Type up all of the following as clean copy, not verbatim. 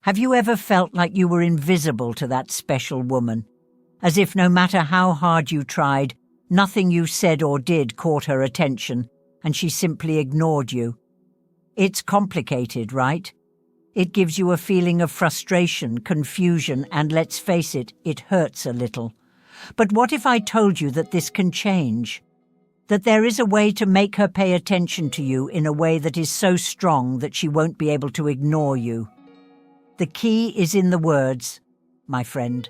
Have you ever felt like you were invisible to that special woman? As if no matter how hard you tried, nothing you said or did caught her attention, and she simply ignored you. It's complicated, right? It gives you a feeling of frustration, confusion, and let's face it, it hurts a little. But what if I told you that this can change? That there is a way to make her pay attention to you in a way that is so strong that she won't be able to ignore you? The key is in the words, my friend.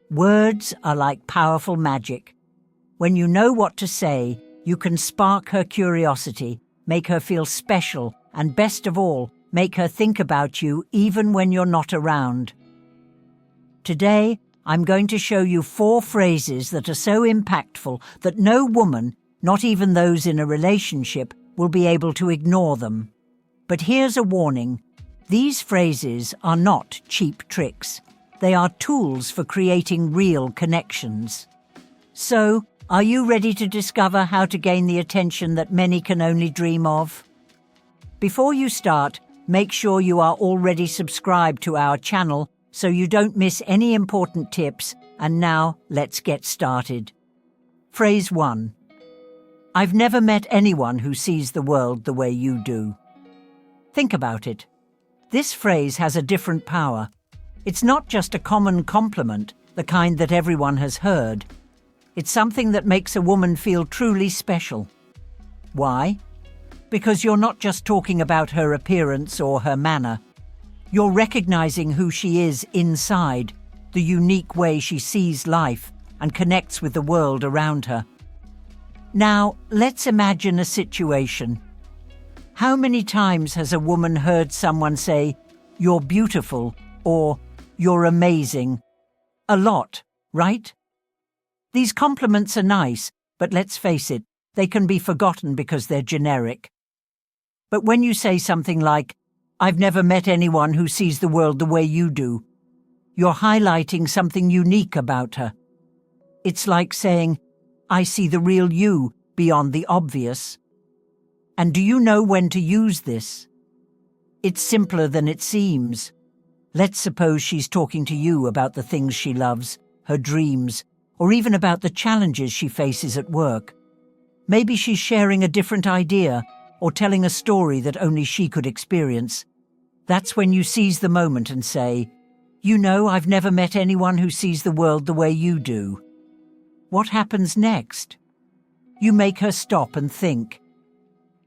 Words are like powerful magic. When you know what to say, you can spark her curiosity, make her feel special, and best of all, make her think about you even when you're not around. Today, I'm going to show you 4 phrases that are so impactful that no woman, not even those in a relationship, will be able to ignore them. But here's a warning. These phrases are not cheap tricks. They are tools for creating real connections. So, are you ready to discover how to gain the attention that many can only dream of? Before you start, make sure you are already subscribed to our channel so you don't miss any important tips. And now, let's get started. Phrase 1. I've never met anyone who sees the world the way you do. Think about it. This phrase has a different power. It's not just a common compliment, the kind that everyone has heard. It's something that makes a woman feel truly special. Why? Because you're not just talking about her appearance or her manner. You're recognizing who she is inside, the unique way she sees life and connects with the world around her. Now, let's imagine a situation. How many times has a woman heard someone say, "You're beautiful," or "You're amazing"? A lot, right? These compliments are nice, but let's face it, they can be forgotten because they're generic. But when you say something like, "I've never met anyone who sees the world the way you do," you're highlighting something unique about her. It's like saying, "I see the real you beyond the obvious." And do you know when to use this? It's simpler than it seems. Let's suppose she's talking to you about the things she loves, her dreams, or even about the challenges she faces at work. Maybe she's sharing a different idea or telling a story that only she could experience. That's when you seize the moment and say, "You know, I've never met anyone who sees the world the way you do." What happens next? You make her stop and think.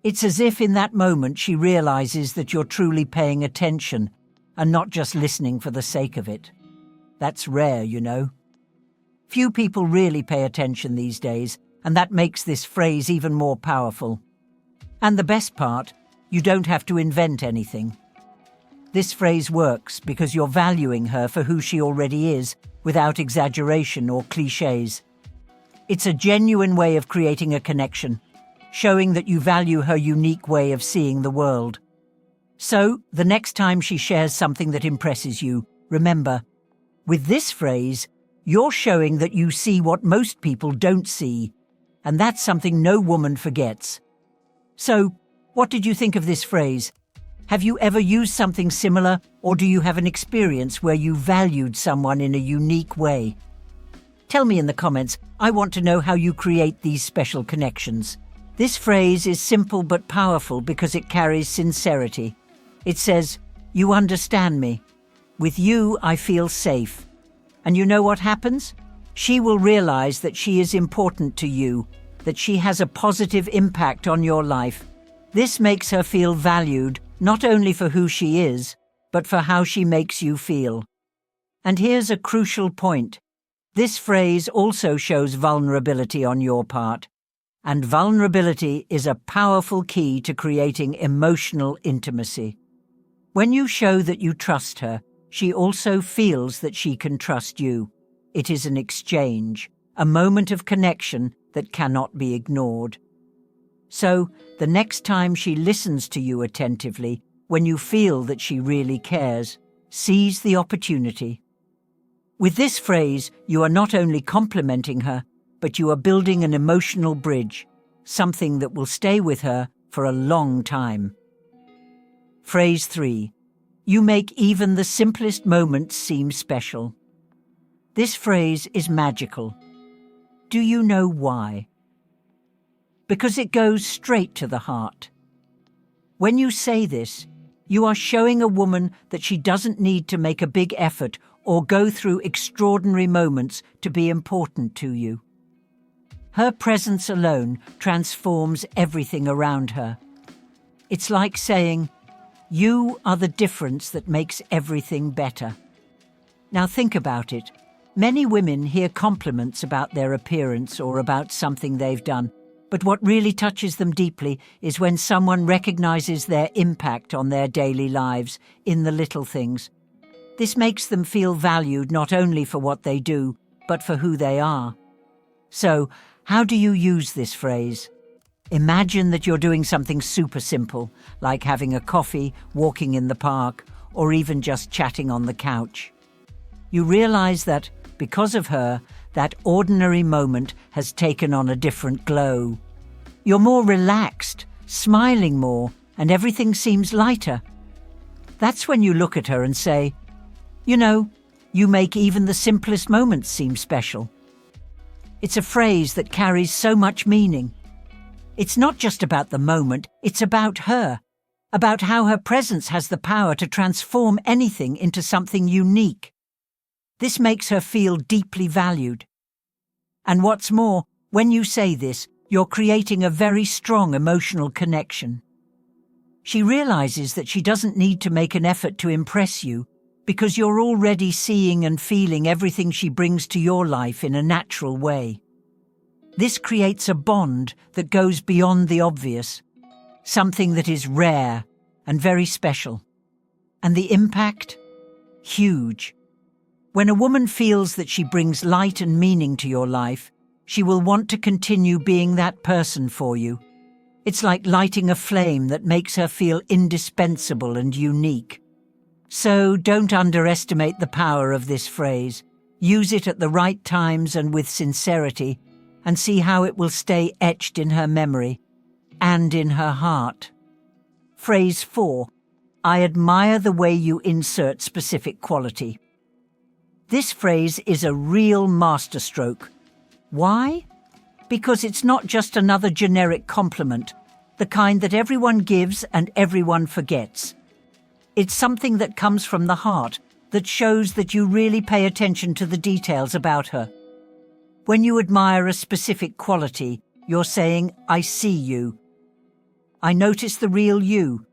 It's as if in that moment she realizes that you're truly paying attention and not just listening for the sake of it. That's rare, you know. Few people really pay attention these days, and that makes this phrase even more powerful. And the best part, you don't have to invent anything. This phrase works because you're valuing her for who she already is, without exaggeration or cliches. It's a genuine way of creating a connection, showing that you value her unique way of seeing the world. So, the next time she shares something that impresses you, remember, with this phrase, you're showing that you see what most people don't see, and that's something no woman forgets. So, what did you think of this phrase? Have you ever used something similar, or do you have an experience where you valued someone in a unique way? Tell me in the comments. I want to know how you create these special connections. This phrase is simple but powerful because it carries sincerity. It says, "You understand me. With you, I feel safe." And you know what happens? She will realize that she is important to you, that she has a positive impact on your life. This makes her feel valued, not only for who she is, but for how she makes you feel. And here's a crucial point. This phrase also shows vulnerability on your part. And vulnerability is a powerful key to creating emotional intimacy. When you show that you trust her, she also feels that she can trust you. It is an exchange, a moment of connection that cannot be ignored. So, the next time she listens to you attentively, when you feel that she really cares, seize the opportunity. With this phrase, you are not only complimenting her, but you are building an emotional bridge, something that will stay with her for a long time. Phrase 3. You make even the simplest moments seem special. This phrase is magical. Do you know why? Because it goes straight to the heart. When you say this, you are showing a woman that she doesn't need to make a big effort or go through extraordinary moments to be important to you. Her presence alone transforms everything around her. It's like saying, "You are the difference that makes everything better." Now think about it. Many women hear compliments about their appearance or about something they've done, but what really touches them deeply is when someone recognizes their impact on their daily lives in the little things. This makes them feel valued not only for what they do, but for who they are. So, how do you use this phrase? Imagine that you're doing something super simple, like having a coffee, walking in the park, or even just chatting on the couch. You realize that, because of her, that ordinary moment has taken on a different glow. You're more relaxed, smiling more, and everything seems lighter. That's when you look at her and say, "You know, you make even the simplest moments seem special." It's a phrase that carries so much meaning. It's not just about the moment, it's about her, about how her presence has the power to transform anything into something unique. This makes her feel deeply valued. And what's more, when you say this, you're creating a very strong emotional connection. She realizes that she doesn't need to make an effort to impress you because you're already seeing and feeling everything she brings to your life in a natural way. This creates a bond that goes beyond the obvious, something that is rare and very special. And the impact? Huge. When a woman feels that she brings light and meaning to your life, she will want to continue being that person for you. It's like lighting a flame that makes her feel indispensable and unique. So don't underestimate the power of this phrase. Use it at the right times and with sincerity, and see how it will stay etched in her memory and in her heart. Phrase 4. I admire the way you insert specific quality. This phrase is a real masterstroke. Why? Because it's not just another generic compliment, the kind that everyone gives and everyone forgets. It's something that comes from the heart, that shows that you really pay attention to the details about her. When you admire a specific quality, you're saying, "I see you. I notice the real you."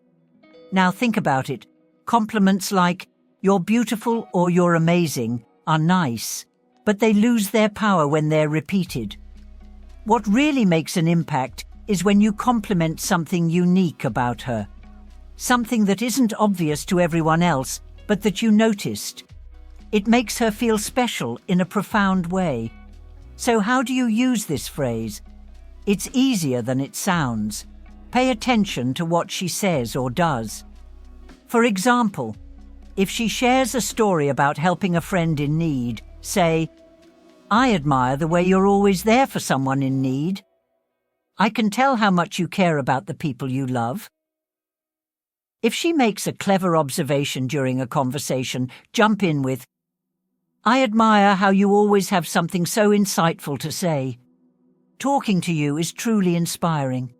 Now think about it. Compliments like, "You're beautiful" or "You're amazing" are nice, but they lose their power when they're repeated. What really makes an impact is when you compliment something unique about her. Something that isn't obvious to everyone else, but that you noticed. It makes her feel special in a profound way. So how do you use this phrase? It's easier than it sounds. Pay attention to what she says or does. For example, if she shares a story about helping a friend in need, say, "I admire the way you're always there for someone in need. I can tell how much you care about the people you love." If she makes a clever observation during a conversation, jump in with, "I admire how you always have something so insightful to say. Talking to you is truly inspiring."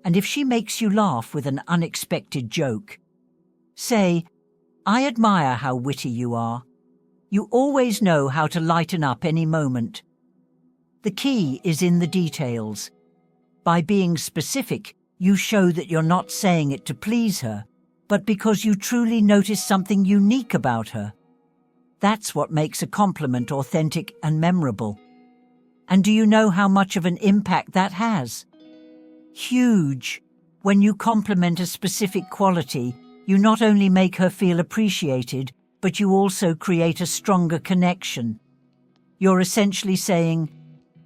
And if she makes you laugh with an unexpected joke, say, "I admire how witty you are. You always know how to lighten up any moment." The key is in the details. By being specific, you show that you're not saying it to please her, but because you truly notice something unique about her. That's what makes a compliment authentic and memorable. And do you know how much of an impact that has? Huge. When you compliment a specific quality, you not only make her feel appreciated, but you also create a stronger connection. You're essentially saying,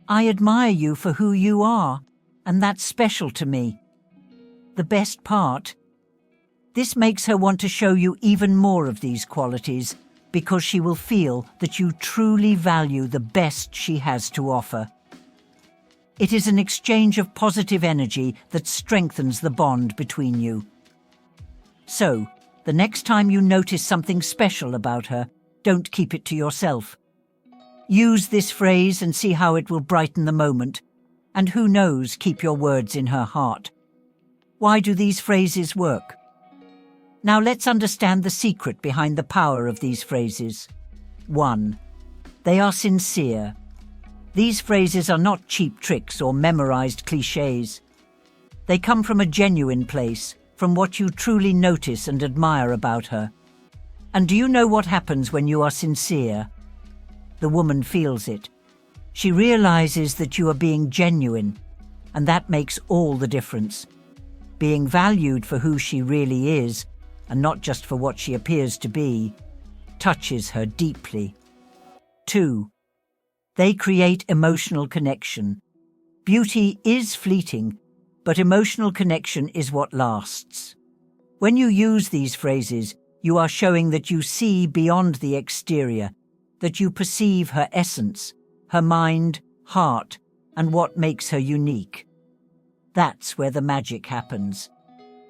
"I admire you for who you are, and that's special to me." The best part? This makes her want to show you even more of these qualities, because she will feel that you truly value the best she has to offer. It is an exchange of positive energy that strengthens the bond between you. So, The next time you notice something special about her, don't keep it to yourself. Use this phrase and see how it will brighten the moment. And who knows, keep your words in her heart. Why do these phrases work? Now let's understand the secret behind the power of these phrases. 1. They are sincere. These phrases are not cheap tricks or memorized cliches. They come from a genuine place, from what you truly notice and admire about her. And do you know what happens when you are sincere? The woman feels it. She realizes that you are being genuine, and that makes all the difference. Being valued for who she really is, and not just for what she appears to be, touches her deeply. 2. They create emotional connection. Beauty is fleeting, but emotional connection is what lasts. When you use these phrases, you are showing that you see beyond the exterior, that you perceive her essence, her mind, heart, and what makes her unique. That's where the magic happens.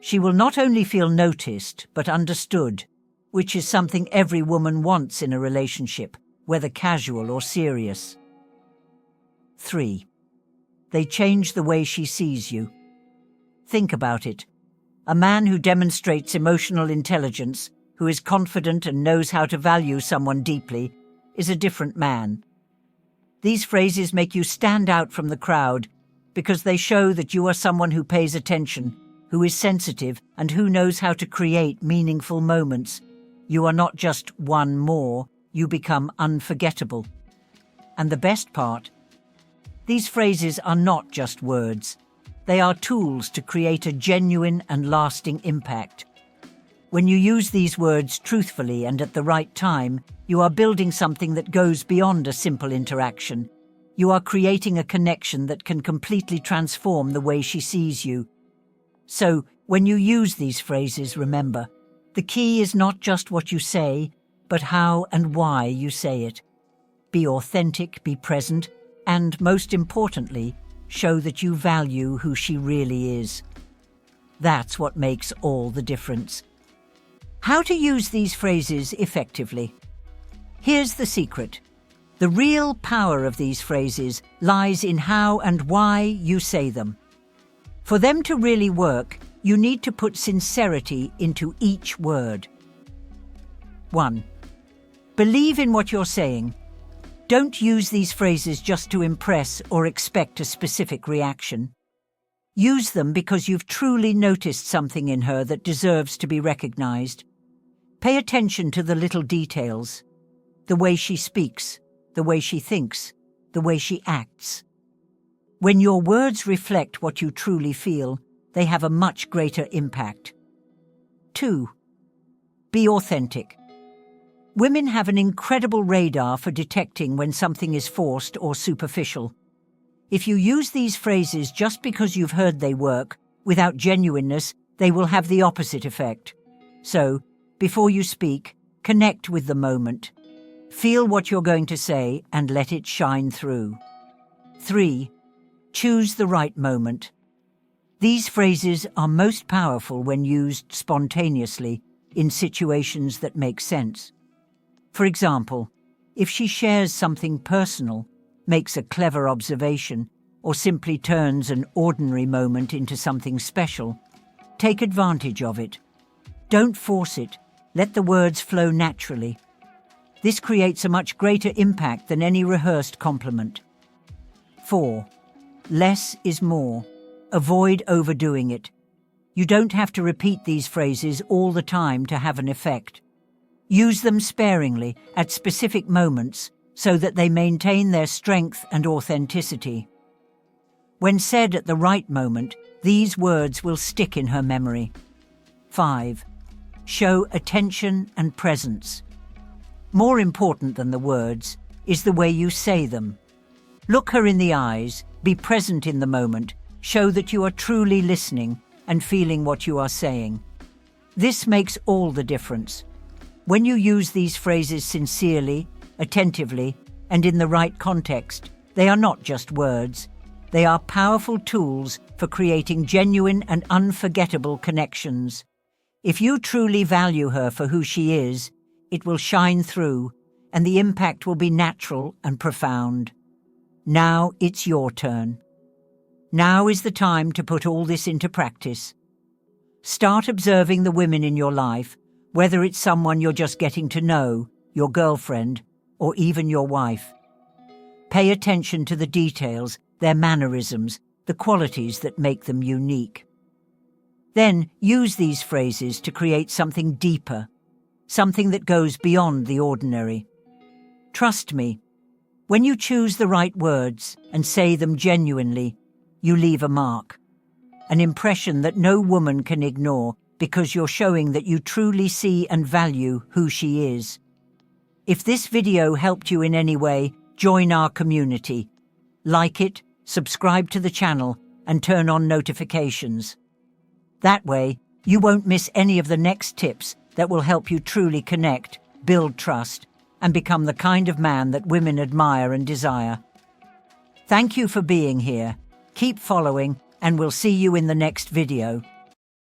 She will not only feel noticed, but understood, which is something every woman wants in a relationship, whether casual or serious. 3. They change the way she sees you. Think about it. A man who demonstrates emotional intelligence, who is confident and knows how to value someone deeply, is a different man. These phrases make you stand out from the crowd because they show that you are someone who pays attention, who is sensitive, and who knows how to create meaningful moments. You are not just one more, you become unforgettable. And the best part? These phrases are not just words. They are tools to create a genuine and lasting impact. When you use these words truthfully and at the right time, you are building something that goes beyond a simple interaction. You are creating a connection that can completely transform the way she sees you. So, when you use these phrases, remember, the key is not just what you say, but how and why you say it. Be authentic, be present, and, most importantly, show that you value who she really is. That's what makes all the difference. How to use these phrases effectively? Here's the secret. The real power of these phrases lies in how and why you say them. For them to really work, you need to put sincerity into each word. 1. Believe in what you're saying. Don't use these phrases just to impress or expect a specific reaction. Use them because you've truly noticed something in her that deserves to be recognized. Pay attention to the little details. The way she speaks, the way she thinks, the way she acts. When your words reflect what you truly feel, they have a much greater impact. 2. Be authentic. Women have an incredible radar for detecting when something is forced or superficial. If you use these phrases just because you've heard they work, without genuineness, they will have the opposite effect. So, before you speak, connect with the moment. Feel what you're going to say and let it shine through. 3. Choose the right moment. These phrases are most powerful when used spontaneously in situations that make sense. For example, if she shares something personal, makes a clever observation, or simply turns an ordinary moment into something special, take advantage of it. Don't force it. Let the words flow naturally. This creates a much greater impact than any rehearsed compliment. 4. Less is more. Avoid overdoing it. You don't have to repeat these phrases all the time to have an effect. Use them sparingly at specific moments so that they maintain their strength and authenticity. When said at the right moment, these words will stick in her memory. 5. Show attention and presence. More important than the words is the way you say them. Look her in the eyes, be present in the moment, show that you are truly listening and feeling what you are saying. This makes all the difference. When you use these phrases sincerely, attentively, and in the right context, they are not just words. They are powerful tools for creating genuine and unforgettable connections. If you truly value her for who she is, it will shine through, and the impact will be natural and profound. Now it's your turn. Now is the time to put all this into practice. Start observing the women in your life, whether it's someone you're just getting to know, your girlfriend, or even your wife. Pay attention to the details, their mannerisms, the qualities that make them unique. Then use these phrases to create something deeper, something that goes beyond the ordinary. Trust me, when you choose the right words and say them genuinely, you leave a mark, an impression that no woman can ignore because you're showing that you truly see and value who she is. If this video helped you in any way, join our community. Like it, subscribe to the channel, and turn on notifications. That way, you won't miss any of the next tips that will help you truly connect, build trust, and become the kind of man that women admire and desire. Thank you for being here. Keep following, and we'll see you in the next video.